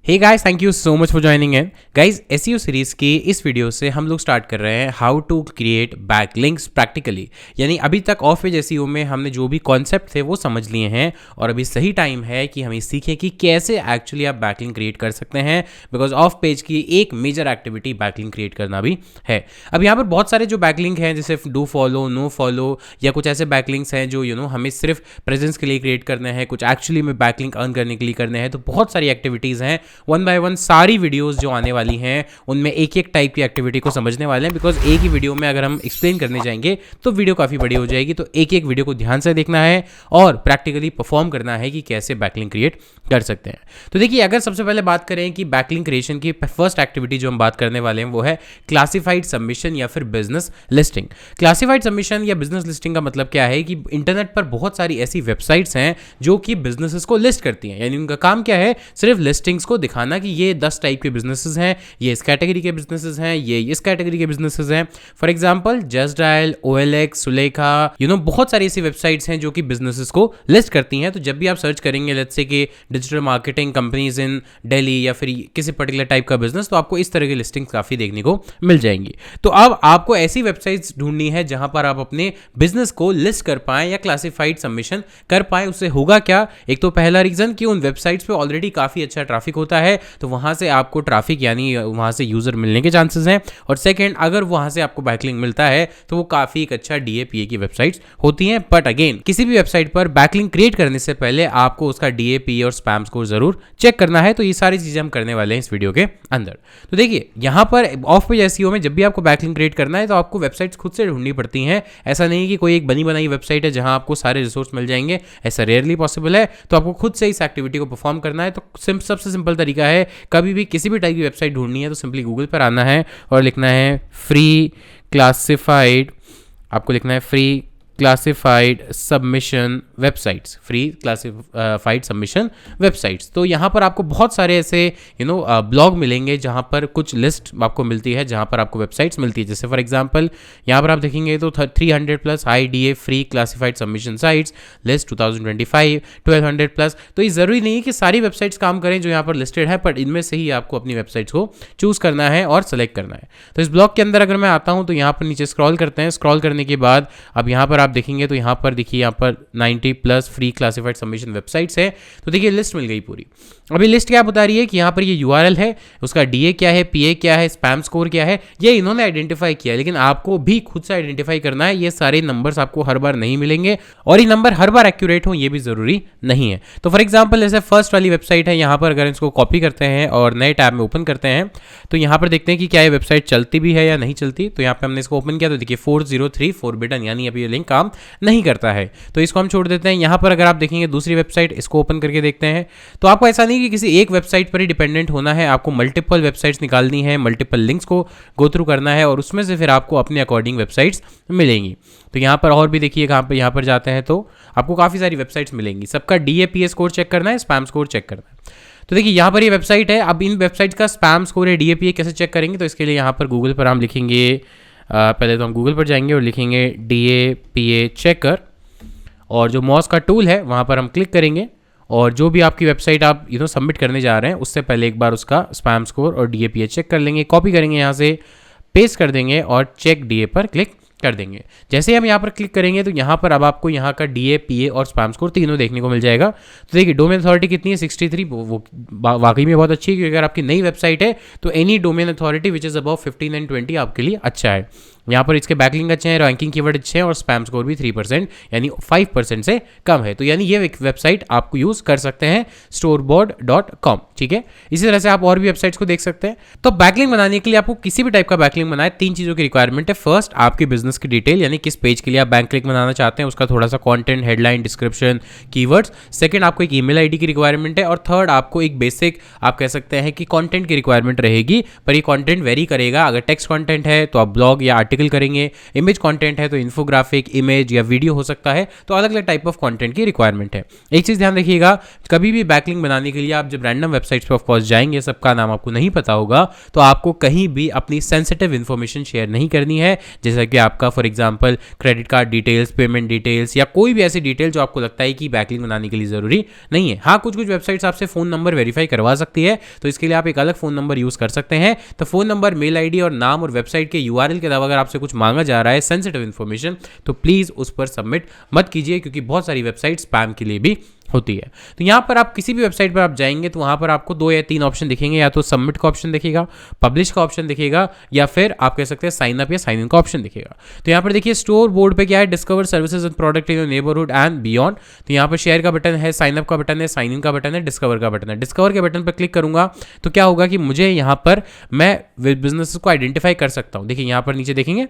Hey guys, thank you so much for joining in. Guys, SEO series की इस video से हम लोग स्टार्ट कर रहे हैं how to create backlinks practically. यानी अभी तक ऑफ पेज एसईओ में हमने जो भी कॉन्सेप्ट थे वो समझ लिए हैं और अभी सही टाइम है कि हम सीखें कि कैसे एक्चुअली आप बैकलिंक क्रिएट कर सकते हैं, बिकॉज ऑफ पेज की एक मेजर एक्टिविटी बैकलिंक क्रिएट करना भी है। अब यहाँ पर बहुत सारे जो बैकलिंक हैं जैसे डू फॉलो, नो फॉलो या कुछ ऐसे बैकलिंक्स हैं जो हमें सिर्फ प्रेजेंस के लिए क्रिएट करने हैं, कुछ एक्चुअली में बैकलिंक अर्न करने के लिए करने हैं। तो बहुत सारी एक्टिविटीज़ हैं, वन बाय वन सारी वीडियोस जो आने वाली हैं उनमें एक एक टाइप की एक्टिविटी को समझने वाले हैं, बिकॉज एक ही वीडियो में अगर हम एक्सप्लेन करने जाएंगे तो वीडियो काफ़ी बड़ी हो जाएगी। तो एक एक वीडियो को ध्यान से देखना है और प्रैक्टिकली परफॉर्म करना है कि कैसे बैकलिंक क्रिएट कर सकते हैं। तो देखिए, अगर सबसे पहले बात करें कि बैकलिंक क्रिएशन की फर्स्ट एक्टिविटी जो हम बात करने वाले हैं वो है क्लासिफाइड सबमिशन या फिर बिजनेस लिस्टिंग। क्लासिफाइड सबमिशन या बिजनेस लिस्टिंग का मतलब क्या है कि इंटरनेट पर बहुत सारी ऐसी वेबसाइट्स हैं जो कि बिजनेसेस को लिस्ट करती हैं। यानी उनका काम क्या है, सिर्फ लिस्टिंग्स को दिखाना कि ये 10 टाइप के बिजनेसेस हैं, ये इस कैटेगरी के बिजनेसेस हैं, ये इस कैटेगरी के बिजनेसेस हैं। For example just dial, OLX, Sulekha, बहुत सारी ऐसी वेबसाइट्स हैं जो कि बिजनेसेस को लिस्ट करती हैं। तो जब भी आप सर्च करेंगे लेट्स से कि digital marketing companies in Delhi या फिर किसी पर्टिकुलर टाइप का बिजनेस, तो आपको इस तरह की लिस्टिंग्स काफ़ी देखने को मिल जाएंगी। तो अब आपको ऐसी वेबसाइट्स ढूंढनी है जहां पर आप अपने बिजनेस को लिस्ट कर पाएं या क्लासिफाइड सबमिशन कर पाएं। उससे होगा क्या, एक तो पहला रीजन कि उन वेबसाइट्स पे ऑलरेडी काफ़ी अच्छा ट्रैफिक होता है, तो वहां से आपको ट्रैफिक यानी वहां से यूजर मिलने के चांसेस हैं। और सेकंड, अगर वहां से आपको बैकलिंक मिलता है तो वो काफ़ी एक अच्छा DAPA की वेबसाइट्स होती हैं। बट अगेन, किसी भी वेबसाइट पर बैकलिंक क्रिएट करने से पहले आपको उसका DAPA और स्पैम स्कोर जरूर चेक करना है। तो ये सारी चीज़ें हम करने वाले हैं इस वीडियो के अंदर। तो देखिए, यहाँ पर ऑफ पेज एसईओ में जब भी आपको बैकलिंक क्रिएट करना है तो आपको वेबसाइट्स खुद से ढूंढनी पड़ती हैं। ऐसा नहीं कि कोई एक बनी बनाई वेबसाइट है जहां आपको सारे रिसोर्स मिल जाएंगे, ऐसा रेयरली पॉसिबल है। तो आपको खुद से इस एक्टिविटी को परफॉर्म करना है। तो सबसे सिंपल तरीका है, कभी भी किसी भी टाइप की वेबसाइट ढूंढनी है तो सिंपली गूगल पर आना है और लिखना है फ्री क्लासिफाइड, आपको लिखना है free classified submission websites, free classified submission websites. तो यहाँ पर आपको बहुत सारे ऐसे ब्लॉग मिलेंगे जहाँ पर कुछ लिस्ट आपको मिलती है, जहाँ पर आपको वेबसाइट्स मिलती है। जैसे फॉर एग्जांपल यहाँ पर आप देखेंगे तो 300+ IDA free classified submission sites list 2025, 1200+। तो ये ज़रूरी नहीं है कि सारी वेबसाइट्स काम करें जो यहाँ पर लिस्टेड है, बट इनमें से ही आपको अपनी वेबसाइट्स को चूज़ करना है और सेलेक्ट करना है। तो इस ब्लॉग के अंदर अगर मैं आता हूँ तो यहाँ पर नीचे स्क्रॉल करते हैं। स्क्रॉल करने के बाद अब यहाँ पर आप देखेंगे तो यहाँ पर देखिए, यहाँ पर 90+ फ्री क्लासिफाइड सबमिशन वेबसाइट्स है। तो देखिए, लिस्ट मिल गई पूरी। अभी लिस्ट क्या बता रही है कि यहाँ पर ये URL है, उसका DA क्या है, PA क्या है, स्पैम स्कोर क्या है, ये इन्होंने आइडेंटिफाई किया है। लेकिन आपको भी खुद से आइडेंटिफाई करना है। ये सारे नंबर्स आपको हर बार नहीं मिलेंगे और ये नंबर हर बार एक्यूरेट हो ये भी जरूरी नहीं है। तो फॉर एग्जाम्पल जैसे फर्स्ट वाली वेबसाइट है, यहाँ पर अगर इसको कॉपी करते हैं और नए टैब में ओपन करते हैं तो यहाँ पर देखते हैं कि क्या ये वेबसाइट चलती भी है या नहीं चलती। तो यहाँ पर हमने इसको ओपन किया तो देखिए 403 फोरबिडन, यानी अभी ये लिंक काम नहीं करता है, तो इसको हम छोड़ देते हैं। यहाँ पर अगर आप देखेंगे दूसरी वेबसाइट, इसको ओपन करके देखते हैं तो आपको ऐसा नहीं कि किसी एक वेबसाइट पर ही डिपेंडेंट होना है, आपको मल्टीपल वेबसाइट्स निकालनी है, मल्टीपल लिंक्स को गो थ्रू करना है और उसमें से फिर आपको अपने अकॉर्डिंग वेबसाइट्स मिलेंगी। तो यहाँ पर और भी देखिए, यहाँ पर जाते हैं तो आपको काफ़ी सारी वेबसाइट्स मिलेंगी। सबका DAPA स्कोर चेक करना है, स्पैम स्कोर चेक करना है। तो देखिए, यहाँ पर ये वेबसाइट है। अब इन वेबसाइट का स्पैम स्कोर या DAPA कैसे चेक करेंगे, तो इसके लिए यहाँ पर गूगल पर हम लिखेंगे, पहले तो हम गूगल पर जाएंगे और लिखेंगे DAPA चेकर और जो मॉस का टूल है वहाँ पर हम क्लिक करेंगे और जो भी आपकी वेबसाइट आप सबमिट करने जा रहे हैं उससे पहले एक बार उसका स्पैम स्कोर और DAPA चेक कर लेंगे। कॉपी करेंगे, यहाँ से पेस्ट कर देंगे और चेक DA पर क्लिक कर देंगे। जैसे ही हम यहाँ पर क्लिक करेंगे तो यहाँ पर अब आपको यहाँ का DAPA और स्पैम स्कोर तीनों देखने को मिल जाएगा। तो देखिए, डोमेन अथॉरिटी कितनी है, 63। वो वाकई में बहुत अच्छी है, क्योंकि अगर आपकी नई वेबसाइट है तो any domain authority which is above 15 and 20 आपके लिए अच्छा है। यहाँ पर इसके बैकलिंक अच्छे हैं, रैंकिंग कीवर्ड अच्छे हैं और स्पैम स्कोर भी 3% यानी 5% से कम है। तो यानी ये वेबसाइट आपको यूज़ कर सकते हैं, storeboard.com। ठीक है, इसी तरह से आप और भी वेबसाइट्स को देख सकते हैं। तो बैकलिंक बनाने के लिए आपको किसी भी टाइप का बैकलिंक बनाए, 3 चीज़ों की रिक्वायरमेंट है। फर्स्ट, आपके बिजनेस की डिटेल, यानी किस पेज के लिए आप बैकलिंक बनाना चाहते हैं उसका थोड़ा सा content, headline, description, keywords. Second, आपको एक ईमेल आईडी की रिक्वायरमेंट है और थर्ड, आपको एक बेसिक आप कह सकते हैं कि कंटेंट की रिक्वायरमेंट रहेगी, पर ये कंटेंट वेरी करेगा। अगर टेक्स्ट कंटेंट है तो आप ब्लॉग या आर्टिकल आर्टिकल करेंगे, इमेज कंटेंट है तो इन्फोग्राफिक, इमेज या वीडियो हो सकता है, तो अलग अलग टाइप ऑफ कंटेंट की रिक्वायरमेंट है। एक चीज़ ध्यान रखिएगा, कभी भी बैकलिंक बनाने के लिए आप जब रैंडम वेबसाइट्स पर ऑफकोर्स जाएंगे, सबका नाम आपको नहीं पता होगा, तो आपको कहीं भी अपनी सेंसिटिव इन्फॉर्मेशन शेयर नहीं करनी है, जैसा कि आपका for example credit card details, payment details या कोई भी ऐसी डिटेल जो आपको लगता है कि बैकलिंक बनाने के लिए ज़रूरी नहीं है। हाँ, कुछ कुछ वेबसाइट्स आपसे फ़ोन नंबर वेरीफाई करवा सकती है, तो इसके लिए आप एक अलग फ़ोन नंबर यूज़ कर सकते हैं। तो फ़ोन नंबर, मेल आईडी और नाम और वेबसाइट के यूआरएल के अलावा अगर आपसे कुछ मांगा जा रहा है सेंसिटिव इन्फॉर्मेशन, तो प्लीज़ उस पर सबमिट मत कीजिए, क्योंकि बहुत सारी वेबसाइट स्पैम के लिए भी होती है। तो यहाँ पर आप किसी भी वेबसाइट पर आप जाएंगे तो वहाँ पर आपको 2 या 3 ऑप्शन दिखेंगे, या तो सबमिट का ऑप्शन दिखेगा, पब्लिश का ऑप्शन दिखेगा, या फिर आप कह सकते हैं साइन अप या साइन इन का ऑप्शन दिखेगा। तो यहाँ पर देखिए स्टोर बोर्ड पे क्या है, discover services and product in your neighbourhood and beyond. तो यहाँ पर शेयर का बटन है, साइन अप का बटन है, साइन इन का बटन है, डिस्कवर का बटन है। डिस्कवर के बटन पर क्लिक करूंगा तो क्या होगा कि मुझे यहाँ पर मैं बिजनेस को आइडेंटिफाई कर सकता हूँ। देखिए यहाँ पर नीचे देखेंगे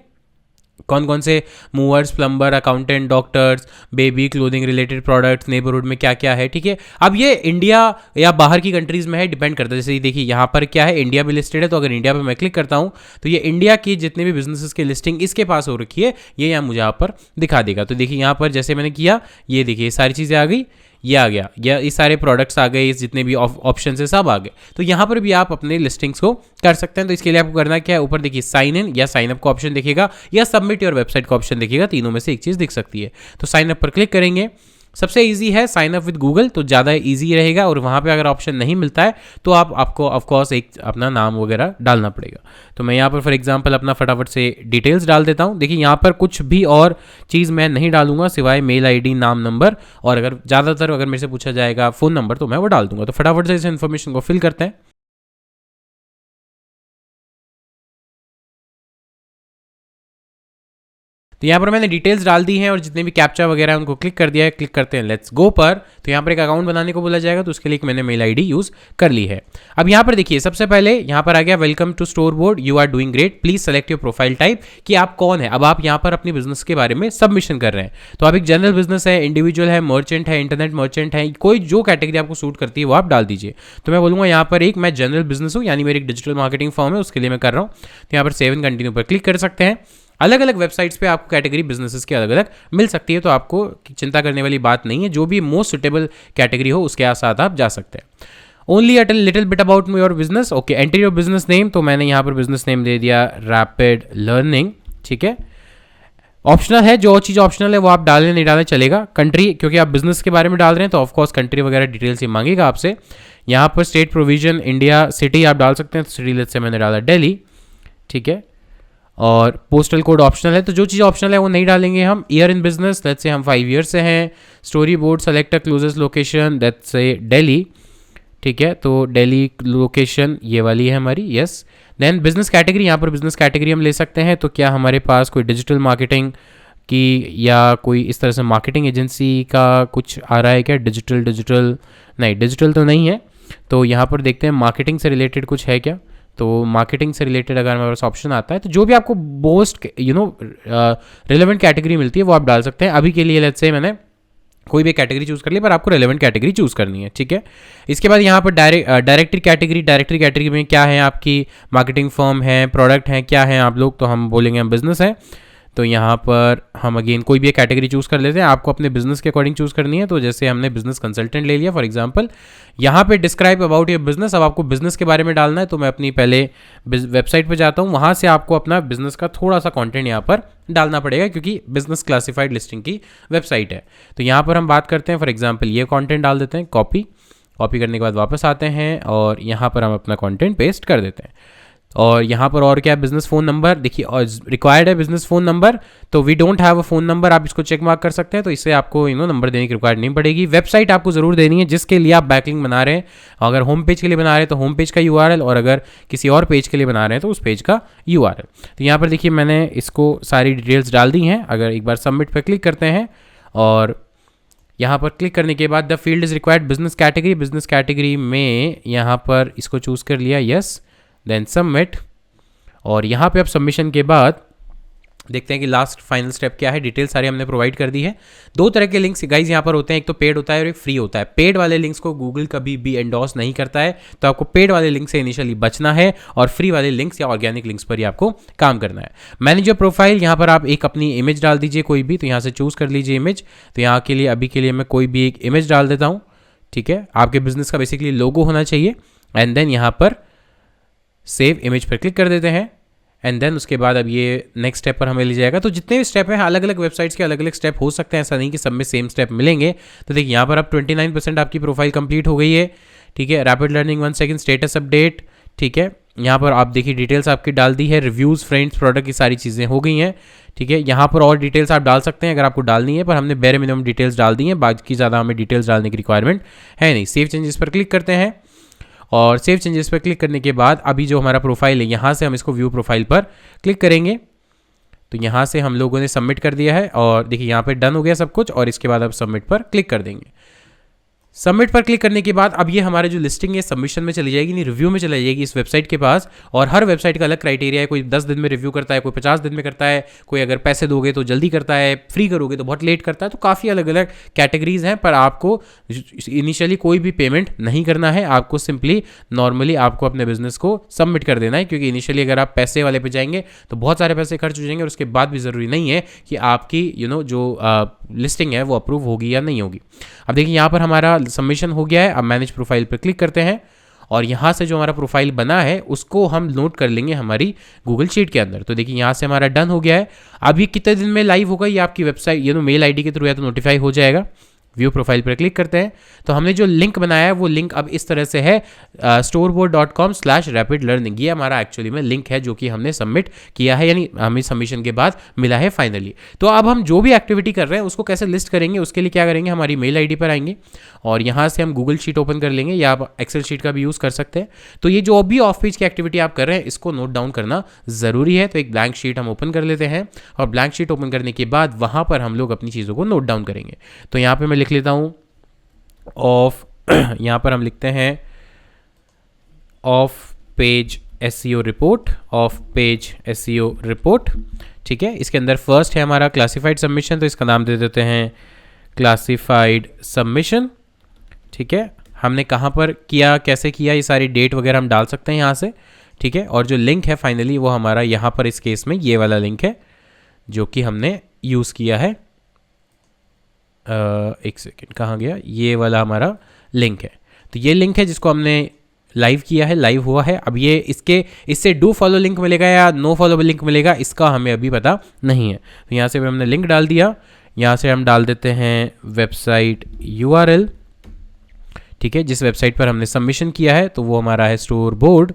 कौन कौन से movers, plumber, accountant, doctors, baby, clothing related products, neighbourhood में क्या क्या है। ठीक है, अब ये इंडिया या बाहर की कंट्रीज में है, डिपेंड करता है। जैसे देखिए यहाँ पर क्या है, इंडिया भी लिस्टेड है, तो अगर इंडिया पे मैं क्लिक करता हूँ तो ये इंडिया की जितने भी बिजनेसेस की लिस्टिंग इसके पास हो रखी है, ये यहाँ मुझे यहाँ पर दिखा देगा। तो देखिए यहाँ पर जैसे मैंने किया, ये देखिए सारी चीज़ें आ गई, ये आ गया, ये सारे प्रोडक्ट्स आ गए, जितने भी ऑप्शन है सब आ गए। तो यहाँ पर भी आप अपने लिस्टिंग्स को कर सकते हैं। तो इसके लिए आपको करना क्या है, ऊपर देखिए साइन इन या साइन अप का ऑप्शन दिखेगा, या सबमिट योर वेबसाइट का ऑप्शन दिखेगा, तीनों में से एक चीज़ दिख सकती है। तो साइन अप पर क्लिक करेंगे। सबसे इजी है साइन अप विद गूगल, तो ज़्यादा इजी रहेगा, और वहाँ पे अगर ऑप्शन नहीं मिलता है तो आपको ऑफकोर्स एक अपना नाम वगैरह डालना पड़ेगा। तो मैं यहाँ पर फॉर एग्जांपल अपना फटाफट से डिटेल्स डाल देता हूँ। देखिए यहाँ पर कुछ भी और चीज़ मैं नहीं डालूंगा सिवाय मेल आईडी, नाम, नंबर, और अगर ज़्यादातर अगर मेरे से पूछा जाएगा फ़ोन नंबर तो मैं वो डाल दूंगा। तो फटाफट से इस इन्फॉर्मेशन को फिल करते हैं। तो यहाँ पर मैंने डिटेल्स डाल दी हैं और जितने भी कैप्चा वगैरह है उनको क्लिक कर दिया है। क्लिक करते हैं लेट्स गो पर, तो यहाँ पर एक अकाउंट बनाने को बोला जाएगा, तो उसके लिए मैंने मेल आईडी यूज़ कर ली है। अब यहाँ पर देखिए सबसे पहले यहाँ पर आ गया welcome to store board, you are doing great, please select your profile type, कि आप कौन है। अब आप यहाँ पर अपनी बिजनेस के बारे में सबमिशन कर रहे हैं, तो आप एक जनरल बिजनेस है, इंडिविजुअल है, मर्चेंट है, इंटरनेट मर्चेंट है, कोई जो कैटेगरी आपको सूट करती है वो आप डाल दीजिए। तो मैं बोलूँगा यहाँ पर मैं जनरल बिजनेस हूँ, यानी मेरी एक डिजिटल मार्केटिंग फॉर्म है, उसके लिए मैं कर रहा हूँ। तो यहाँ पर सेव एंड कंटिन्यू पर क्लिक कर सकते हैं। अलग अलग वेबसाइट्स पे आपको कैटेगरी बिजनेसेस की अलग अलग मिल सकती है, तो आपको चिंता करने वाली बात नहीं है, जो भी मोस्ट सुटेबल कैटेगरी हो उसके साथ आप जा सकते हैं। Only a little bit about your business, okay, enter your business name, तो मैंने यहाँ पर बिजनेस नेम दे दिया रैपिड लर्निंग। ठीक है, ऑप्शनल है, जो चीज़ ऑप्शनल है वो आप डालें नहीं डालें चलेगा। कंट्री, क्योंकि आप बिजनेस के बारे में डाल रहे हैं तो ऑफकोर्स कंट्री वगैरह डिटेल्स ही मांगेगा आपसे। यहाँ पर स्टेट प्रोविजन इंडिया, सिटी आप डाल सकते हैं, तो सिटी लेट से मैंने डाला दिल्ली। ठीक है, और पोस्टल कोड ऑप्शनल है, तो जो चीज़ ऑप्शनल है वो नहीं डालेंगे हम। Year in business, let's say हम 5 ईयर से हैं। Story board, select a closest location, let's say Delhi. ठीक है, तो दिल्ली लोकेशन ये वाली है हमारी, यस। देन बिजनेस कैटेगरी, यहाँ पर बिजनेस कैटेगरी हम ले सकते हैं, तो क्या हमारे पास कोई डिजिटल मार्केटिंग की या कोई इस तरह से मार्केटिंग एजेंसी का कुछ आ रहा है क्या, डिजिटल नहीं, डिजिटल तो नहीं है। तो यहाँ पर देखते हैं मार्केटिंग से रिलेटेड कुछ है क्या। तो मार्केटिंग से रिलेटेड अगर हमारे पास ऑप्शन आता है, तो जो भी आपको मोस्ट रिलेवेंट कैटेगरी मिलती है वो आप डाल सकते हैं। अभी के लिए लेट्स से मैंने कोई भी कैटेगरी चूज़ कर ली, पर आपको रेलेवेंट कैटेगरी चूज़ करनी है। ठीक है, इसके बाद यहाँ पर डायरेक्टरी कैटेगरी में क्या है, आपकी मार्केटिंग फर्म है, प्रोडक्ट है, क्या है आप लोग, तो हम बोलेंगे हम बिजनेस है। तो यहाँ पर हम अगेन कोई भी कैटेगरी चूज़ कर लेते हैं, आपको अपने बिजनेस के अकॉर्डिंग चूज़ करनी है। तो जैसे हमने बिजनेस कंसल्टेंट ले लिया फॉर एग्जांपल, यहाँ पे डिस्क्राइब अबाउट योर बिजनेस, अब आपको बिजनेस के बारे में डालना है, तो मैं अपनी पहले वेबसाइट पे जाता हूँ, वहाँ से आपको अपना बिजनेस का थोड़ा सा कंटेंट यहाँ पर डालना पड़ेगा, क्योंकि बिजनेस क्लासिफाइड लिस्टिंग की वेबसाइट है। तो यहाँ पर हम बात करते हैं फॉर एग्जाम्पल ये कॉन्टेंट डाल देते हैं, कॉपी करने के बाद वापस आते हैं और यहाँ पर हम अपना कॉन्टेंट पेस्ट कर देते हैं। और यहाँ पर और क्या है, बिजनेस फ़ोन नंबर, देखिए और रिक्वायर्ड है बिजनेस फ़ोन नंबर, तो we don't have a phone number, आप इसको चेक मार्क कर सकते हैं, तो इससे आपको नंबर देने की रिक्वायर्ड नहीं पड़ेगी। वेबसाइट आपको ज़रूर देनी है जिसके लिए आप बैकलिंक बना रहे हैं, अगर होम पेज के लिए बना रहे हैं तो होम पेज का URL, और अगर किसी और पेज के लिए बना रहे हैं तो उस पेज का URL। तो यहाँ पर देखिए मैंने इसको सारी डिटेल्स डाल दी हैं। अगर एक बार सबमिट पर क्लिक करते हैं और यहाँ पर क्लिक करने के बाद the field is required business category में यहाँ पर इसको चूज़ कर लिया, यस, देन सबमिट। और यहाँ पे आप सबमिशन के बाद देखते हैं कि लास्ट फाइनल स्टेप क्या है। डिटेल सारी हमने प्रोवाइड कर दी है। दो तरह के लिंक्स गाइज यहाँ पर होते हैं, एक तो पेड होता है और एक फ्री होता है। पेड वाले लिंक्स को गूगल कभी भी एंडोर्स नहीं करता है, तो आपको पेड वाले लिंक से इनिशियली बचना है और फ्री वाले लिंक्स या ऑर्गेनिक लिंक्स पर ही आपको काम करना है। मैनेज योर प्रोफाइल, यहाँ पर आप एक अपनी इमेज डाल दीजिए कोई भी, तो यहाँ से चूज कर लीजिए इमेज। तो यहाँ के लिए अभी के लिए मैं कोई भी एक इमेज डाल देता हूँ, ठीक है। आपके बिजनेस का बेसिकली लोगो होना चाहिए एंड देन यहाँ पर सेव इमेज पर क्लिक कर देते हैं एंड देन उसके बाद अब ये नेक्स्ट स्टेप पर हमें ले जाएगा। तो जितने भी स्टेप हैं अलग अलग वेबसाइट्स के अलग अलग स्टेप हो सकते हैं, ऐसा नहीं कि सब में सेम स्टेप मिलेंगे। तो देखिए यहाँ पर अब 29% आपकी प्रोफाइल कंप्लीट हो गई है, ठीक है। Rapid learning 1 second, status update, ठीक है। यहाँ पर आप देखिए डिटेल्स आपकी डाल दी है, रिव्यूज़, फ्रेंड्स, प्रोडक्ट, की सारी चीज़ें हो गई हैं, ठीक है। यहाँ पर और डिटेल्स आप डाल सकते हैं अगर आपको डालनी है, पर हमने बेरे मिनिमम डिटेल्स डाल दी हैं, बाकी ज़्यादा हमें डिटेल्स डालने की रिक्वायरमेंट है नहीं। सेव चेंजेस पर क्लिक करते हैं और सेव चेंजेस पर क्लिक करने के बाद अभी जो हमारा प्रोफाइल है यहाँ से हम इसको व्यू प्रोफाइल पर क्लिक करेंगे। तो यहाँ से हम लोगों ने सबमिट कर दिया है और देखिए यहाँ पे डन हो गया सब कुछ और इसके बाद अब सबमिट पर क्लिक कर देंगे। सबमिट पर क्लिक करने के बाद अब ये हमारे जो लिस्टिंग है सबमिशन में चली जाएगी, नहीं रिव्यू में चली जाएगी इस वेबसाइट के पास। और हर वेबसाइट का अलग क्राइटेरिया है, कोई 10 दिन में रिव्यू करता है, कोई 50 दिन में करता है, कोई अगर पैसे दोगे तो जल्दी करता है, फ्री करोगे तो बहुत लेट करता है। तो काफ़ी अलग अलग कैटेगरीज हैं, पर आपको इनिशियली कोई भी पेमेंट नहीं करना है। आपको सिंपली नॉर्मली आपको अपने बिजनेस को सबमिट कर देना है, क्योंकि इनिशियली अगर आप पैसे वाले पे जाएंगे तो बहुत सारे पैसे खर्च हो जाएंगे और उसके बाद भी ज़रूरी नहीं है कि आपकी जो लिस्टिंग है वो अप्रूव होगी या नहीं होगी। अब देखिए यहाँ पर हमारा सबमिशन हो गया है। अब मैनेज प्रोफाइल पर क्लिक करते हैं और यहाँ से जो हमारा प्रोफाइल बना है उसको हम नोट कर लेंगे हमारी गूगल शीट के अंदर। तो देखिए यहाँ से हमारा डन हो गया है। अभी कितने दिन में लाइव होगा ये आपकी वेबसाइट मेल आईडी के थ्रू या तो नोटिफाई हो जाएगा। व्यू प्रोफाइल पर क्लिक करते हैं तो हमने जो लिंक बनाया है वो लिंक अब इस तरह से है storeboard.com/rapidlearning। ये हमारा एक्चुअली में लिंक है जो कि हमने सबमिट किया है, यानी हमें सबमिशन के बाद मिला है फाइनली। तो अब हम जो भी एक्टिविटी कर रहे हैं उसको कैसे लिस्ट करेंगे, उसके लिए क्या करेंगे, हमारी मेल आईडी पर आएंगे और यहाँ से हम गूगल शीट ओपन कर लेंगे या आप एक्सेल शीट का भी यूज़ कर सकते हैं। तो ये जो भी ऑफ पेज की एक्टिविटी आप कर रहे हैं इसको नोट डाउन करना ज़रूरी है। तो एक ब्लैंक शीट हम ओपन कर लेते हैं और ब्लैंक शीट ओपन करने के बाद वहाँ पर हम लोग अपनी चीज़ों को नोट डाउन करेंगे। तो यहाँ पर मैं लिख लेता हूँ ऑफ, यहाँ पर हम लिखते हैं of page SEO report, of page SEO report, ठीक है। इसके अंदर फर्स्ट है हमारा क्लासिफाइड सबमिशन, तो इसका नाम दे देते हैं क्लासिफाइड सबमिशन, ठीक है। हमने कहाँ पर किया, कैसे किया, ये सारी डेट वगैरह हम डाल सकते हैं यहाँ से, ठीक है। और जो लिंक है फाइनली वो हमारा यहाँ पर इस केस में ये वाला लिंक है जो कि हमने यूज़ किया है। एक सेकेंड, कहाँ गया, ये वाला हमारा लिंक है। तो ये लिंक है जिसको हमने लाइव किया है, लाइव हुआ है। अब ये इससे डू फॉलो लिंक मिलेगा या नो फॉलो लिंक मिलेगा इसका हमें अभी पता नहीं है। तो यहाँ से हमने लिंक डाल दिया, यहाँ से हम डाल देते हैं वेबसाइट URL, ठीक है, जिस वेबसाइट पर हमने सबमिशन किया है। तो वो हमारा है स्टोर बोर्ड।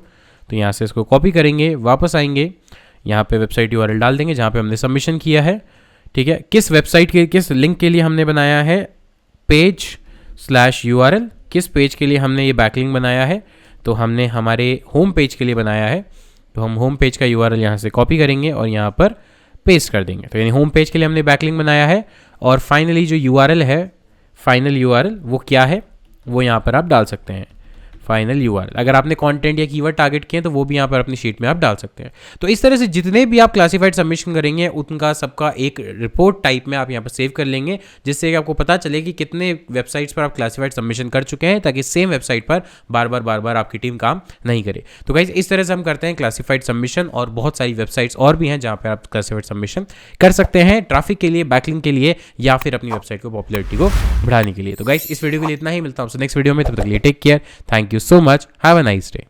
तो यहाँ से इसको कॉपी करेंगे, वापस आएंगे, यहाँ पे वेबसाइट URL डाल देंगे जहाँ पे हमने सबमिशन किया है, ठीक है। किस वेबसाइट के किस लिंक के लिए हमने बनाया है page/URL, किस पेज के लिए हमने ये बैकलिंक बनाया है, तो हमने हमारे होम पेज के लिए बनाया है। तो हम होम पेज का URL यहाँ से कॉपी करेंगे और यहाँ पर पेस्ट कर देंगे। तो यानी होम पेज के लिए हमने बैकलिंक बनाया है और फाइनली जो URL है, फाइनल URL वो क्या है वो यहाँ पर आप डाल सकते हैं, फाइनल URL। अगर आपने कंटेंट या कीवर्ड टारगेट किए तो वो भी यहाँ पर अपनी शीट में आप डाल सकते हैं। तो इस तरह से जितने भी आप क्लासिफाइड सबमिशन करेंगे उनका सबका एक रिपोर्ट टाइप में आप यहाँ पर सेव कर लेंगे, जिससे कि आपको पता चले कि कितने वेबसाइट्स पर आप क्लासिफाइड सबमिशन कर चुके हैं, ताकि सेम वेबसाइट पर बार बार आपकी टीम काम नहीं करे। तो गाइस इस तरह से हम करते हैं क्लासिफाइड सबमिशन, और बहुत सारी वेबसाइट्स और भी हैं जहाँ पर आप क्लासिफाइड सबमिशन कर सकते हैं, ट्रैफिक के लिए, बैकलिंक के लिए, या फिर अपनी वेबसाइट को पॉपुलैरिटी को बढ़ाने के लिए। तो गाइस इस वीडियो के लिए इतना ही, मिलता हूँ आपसे नेक्स्ट वीडियो में, तब तक के लिए take care, thank you so much, have a nice day.